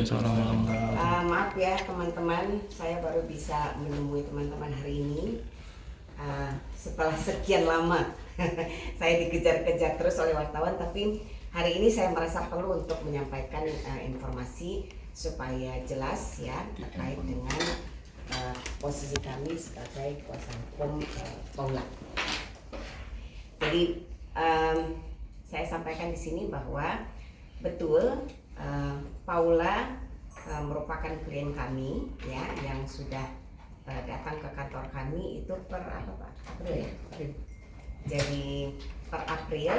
Waalaikumsalam warahmatullahi Maaf ya teman-teman, saya baru bisa menemui teman-teman hari ini setelah sekian lama. Saya dikejar-kejar terus oleh wartawan, tapi hari ini saya merasa perlu untuk menyampaikan informasi supaya jelas ya terkait dengan posisi kami sebagai kuasa hukum Paula. Jadi saya sampaikan di sini bahwa betul Paula merupakan klien kami ya yang sudah datang ke kantor kami itu per April ya. Jadi per April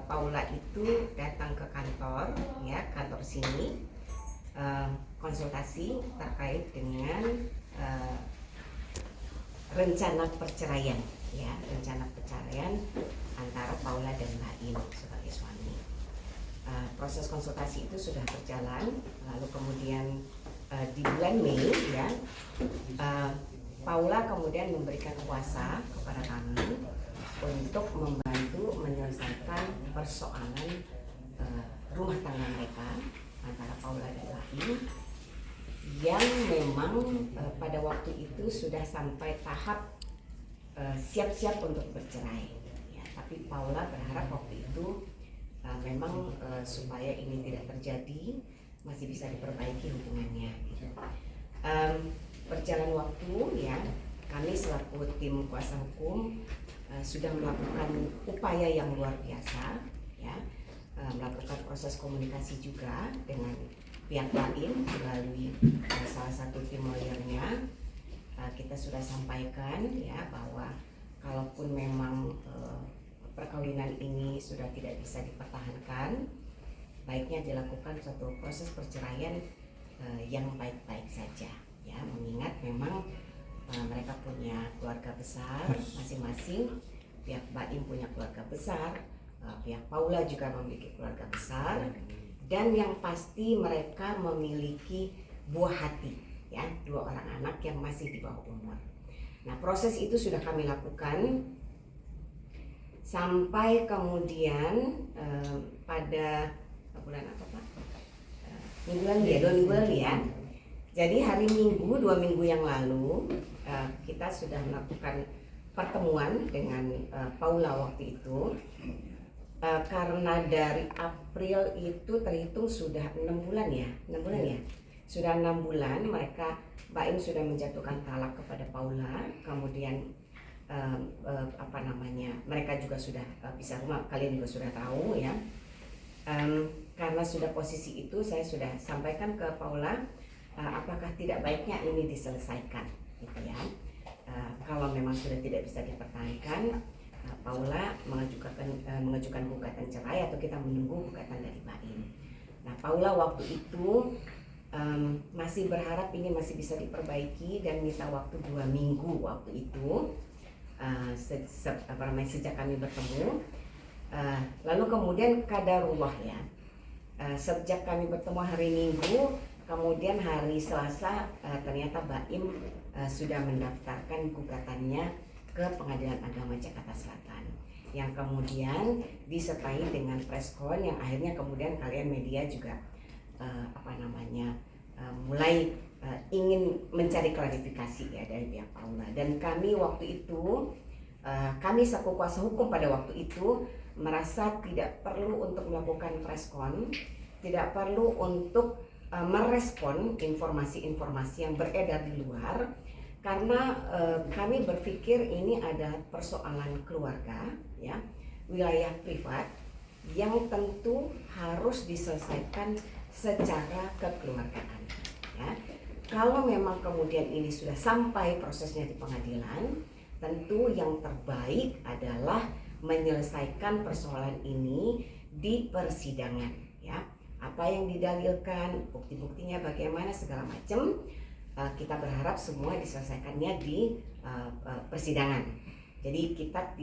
Paula itu datang ke kantor ya, kantor sini konsultasi terkait dengan rencana perceraian ya, rencana perceraian antara Paula dan Mbak In sebagai suami. Proses konsultasi itu sudah berjalan, lalu kemudian di bulan Mei ya, Paula kemudian memberikan kuasa kepada kami untuk membantu menyelesaikan persoalan rumah tangga mereka antara Paula dan Mbak yang memang pada waktu itu sudah sampai tahap siap-siap untuk bercerai ya, tapi Paula berharap waktu itu memang supaya ini tidak terjadi masih bisa diperbaiki hubungannya gitu. Berjalan waktu ya, kami selaku tim kuasa hukum sudah melakukan upaya yang luar biasa ya, melakukan proses komunikasi juga dengan pihak lain melalui salah satu tim lawyernya. Kita sudah sampaikan ya bahwa kalaupun memang perkawinan ini sudah tidak bisa dipertahankan, baiknya dilakukan suatu proses perceraian yang baik-baik saja ya, mengingat memang mereka punya keluarga besar masing-masing. Pihak Mbak Im punya keluarga besar, pihak Paula juga memiliki keluarga besar, dan yang pasti mereka memiliki buah hati ya, 2 orang anak yang masih di bawah umur. Nah, proses itu sudah kami lakukan sampai kemudian pada bulan apa Pak? Minggu lalu ya, 2 minggu lalu ya. Jadi hari Minggu, 2 minggu yang lalu kita sudah melakukan pertemuan dengan Paula waktu itu. Karena dari April itu terhitung sudah 6 bulan ya, 6 bulan ya. Sudah 6 bulan mereka, Mbak Im sudah menjatuhkan talak kepada Paula, kemudian mereka juga sudah pisah rumah, kalian juga sudah tahu ya. Karena sudah posisi itu, saya sudah sampaikan ke Paula apakah tidak baiknya ini diselesaikan gitu ya. Kalau memang sudah tidak bisa dipertahankan, Paula mengajukan gugatan cerai atau kita menunggu gugatan dari Mbak In. Nah, Paula waktu itu masih berharap ini masih bisa diperbaiki dan minta waktu 2 minggu waktu itu. Sejak kami bertemu, lalu kemudian qadarullah ya, sejak kami bertemu hari Minggu, kemudian hari Selasa ternyata Mbak Im sudah mendaftarkan gugatannya ke Pengadilan Agama Jakarta Selatan, yang kemudian disertai dengan preskon yang akhirnya kemudian kalian media juga mulai ingin mencari klarifikasi ya dari pihak Paula. Dan kami waktu itu, kami selaku kuasa hukum pada waktu itu merasa tidak perlu untuk melakukan preskon, tidak perlu untuk merespon informasi-informasi yang beredar di luar, karena kami berpikir ini ada persoalan keluarga ya, wilayah privat yang tentu harus diselesaikan secara kekeluargaan ya. Kalau memang kemudian ini sudah sampai prosesnya di pengadilan, tentu yang terbaik adalah menyelesaikan persoalan ini di persidangan ya. Apa yang didalilkan, bukti-buktinya bagaimana, segala macam, kita berharap semua diselesaikannya di persidangan. Jadi kita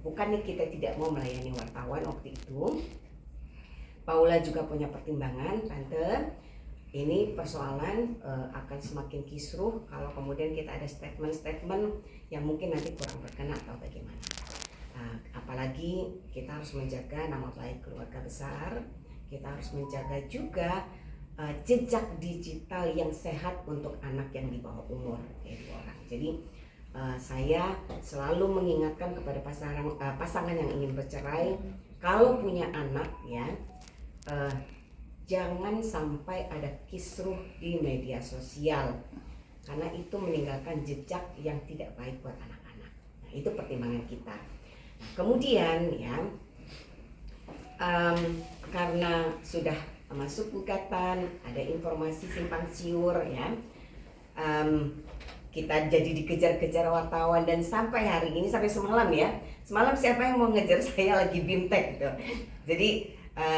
bukannya kita tidak mau melayani wartawan waktu itu. Paula juga punya pertimbangan, Tante, ini persoalan akan semakin kisruh kalau kemudian kita ada statement-statement yang mungkin nanti kurang berkenan atau bagaimana. Apalagi kita harus menjaga nama baik keluarga besar, kita harus menjaga juga jejak digital yang sehat untuk anak yang di bawah umur kayak 2 orang. Jadi saya selalu mengingatkan kepada pasangan yang ingin bercerai, kalau punya anak ya, jangan sampai ada kisruh di media sosial, karena itu meninggalkan jejak yang tidak baik buat anak-anak. Nah, itu pertimbangan kita. Nah, kemudian ya, karena sudah masuk gugatan, ada informasi simpang siur ya, kita jadi dikejar-kejar wartawan, dan sampai hari ini, sampai semalam ya, semalam siapa yang mau ngejar saya lagi BIMTEK gitu. Jadi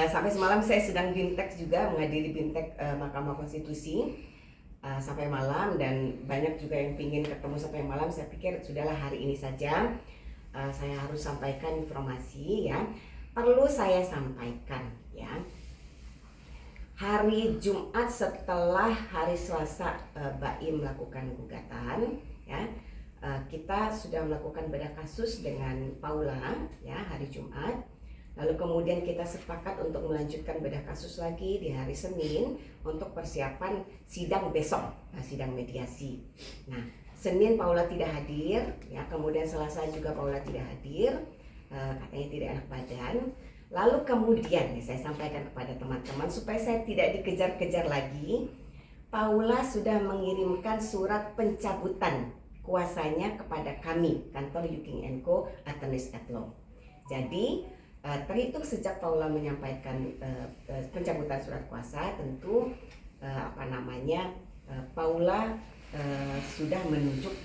sampai semalam saya sedang BIMTEK juga, menghadiri BIMTEK Mahkamah Konstitusi sampai malam, dan banyak juga yang pingin ketemu sampai malam. Saya pikir sudahlah hari ini saja saya harus sampaikan informasi ya. Perlu saya sampaikan ya, hari Jumat setelah hari Selasa BAIM melakukan gugatan ya, kita sudah melakukan bedah kasus dengan Paula ya hari Jumat. Lalu kemudian kita sepakat untuk melanjutkan bedah kasus lagi di hari Senin untuk persiapan sidang besok, sidang mediasi. Nah, Senin Paula tidak hadir ya, kemudian Selasa juga Paula tidak hadir, katanya tidak enak badan. Lalu kemudian saya sampaikan kepada teman-teman supaya saya tidak dikejar-kejar lagi, Paula sudah mengirimkan surat pencabutan kuasanya kepada kami, kantor Yuking & Co Attorneys at Law. Jadi terhitung sejak Paula menyampaikan pencabutan surat kuasa, tentu Paula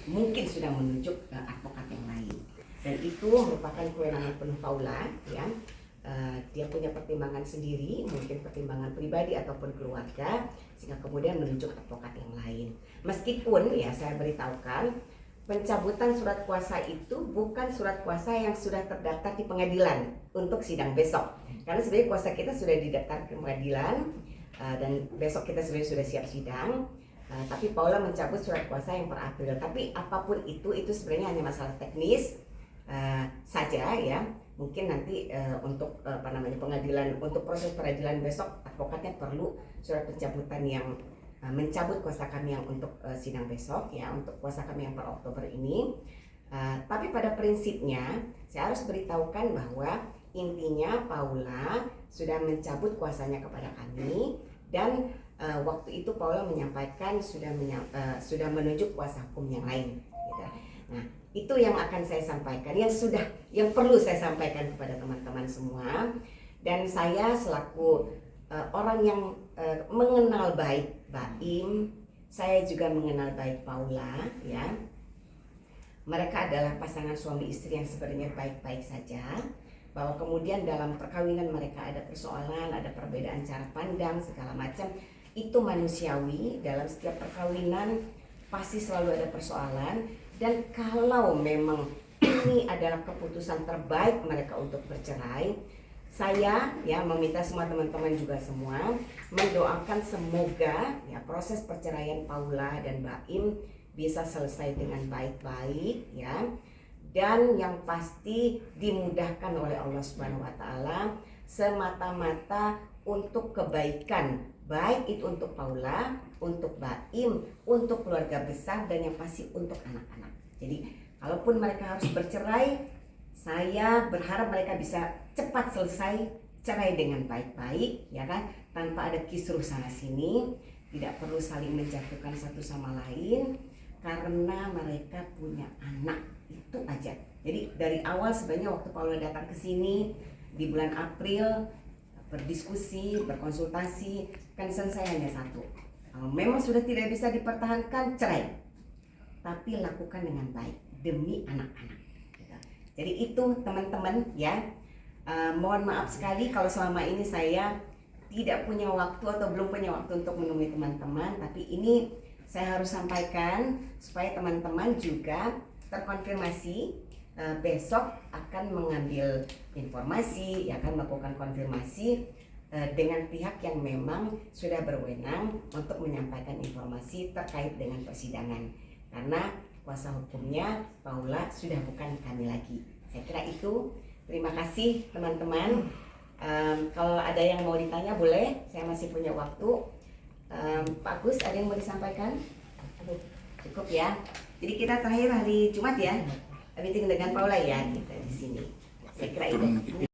mungkin sudah menunjuk advokat yang lain, dan itu merupakan kewenangan penuh Paula ya. Dia punya pertimbangan sendiri, mungkin pertimbangan pribadi ataupun keluarga, sehingga kemudian menunjuk advokat yang lain. Meskipun ya saya beritahukan, pencabutan surat kuasa itu bukan surat kuasa yang sudah terdaftar di pengadilan untuk sidang besok. Karena sebenarnya kuasa kita sudah didaftar ke pengadilan dan besok kita sudah siap sidang. Tapi Paula mencabut surat kuasa yang per April. Tapi apapun itu sebenarnya hanya masalah teknis saja ya. Mungkin nanti untuk pengadilan, untuk proses peradilan besok, advokatnya perlu surat pencabutan yang mencabut kuasa kami yang untuk sidang besok ya, untuk kuasa kami yang per Oktober ini. Tapi pada prinsipnya saya harus beritahukan bahwa intinya Paula sudah mencabut kuasanya kepada kami, dan waktu itu Paula menyampaikan sudah menunjuk kuasa hukum yang lain gitu. Nah, itu yang akan saya sampaikan, yang perlu saya sampaikan kepada teman-teman semua. Dan saya selaku orang yang mengenal baik BAIM, saya juga mengenal baik Paula ya. Mereka adalah pasangan suami istri yang sebenarnya baik-baik saja, bahwa kemudian dalam perkawinan mereka ada persoalan, ada perbedaan cara pandang segala macam, itu manusiawi. Dalam setiap perkawinan pasti selalu ada persoalan. Dan kalau memang ini adalah keputusan terbaik mereka untuk bercerai, saya ya meminta semua teman-teman juga semua mendoakan semoga ya proses perceraian Paula dan BAIM bisa selesai dengan baik-baik ya, dan yang pasti dimudahkan oleh Allah Subhanahu wa taala semata-mata untuk kebaikan, baik itu untuk Paula, untuk BAIM, untuk keluarga besar, dan yang pasti untuk anak-anak. Jadi kalaupun mereka harus bercerai, saya berharap mereka bisa cepat selesai cerai dengan baik-baik ya kan, tanpa ada kisruh sana sini, tidak perlu saling menjatuhkan satu sama lain, karena mereka punya anak, itu aja. Jadi dari awal sebenarnya waktu Paula datang ke sini di bulan April, berdiskusi, berkonsultasi, concern saya hanya satu, memang sudah tidak bisa dipertahankan, cerai, tapi lakukan dengan baik demi anak-anak. Jadi itu teman-teman ya. Mohon maaf sekali kalau selama ini saya tidak punya waktu atau belum punya waktu untuk menemui teman-teman, tapi ini saya harus sampaikan supaya teman-teman juga terkonfirmasi. Besok akan mengambil informasi, akan melakukan konfirmasi dengan pihak yang memang sudah berwenang untuk menyampaikan informasi terkait dengan persidangan, karena kuasa hukumnya Paula sudah bukan kami lagi. Saya kira itu. Terima kasih teman-teman. Kalau ada yang mau ditanya boleh, saya masih punya waktu. Pak Gus, ada yang mau disampaikan? Cukup ya. Jadi kita terakhir hari Jumat ya, meeting dengan Paula ya kita di sini. Saya kira itu.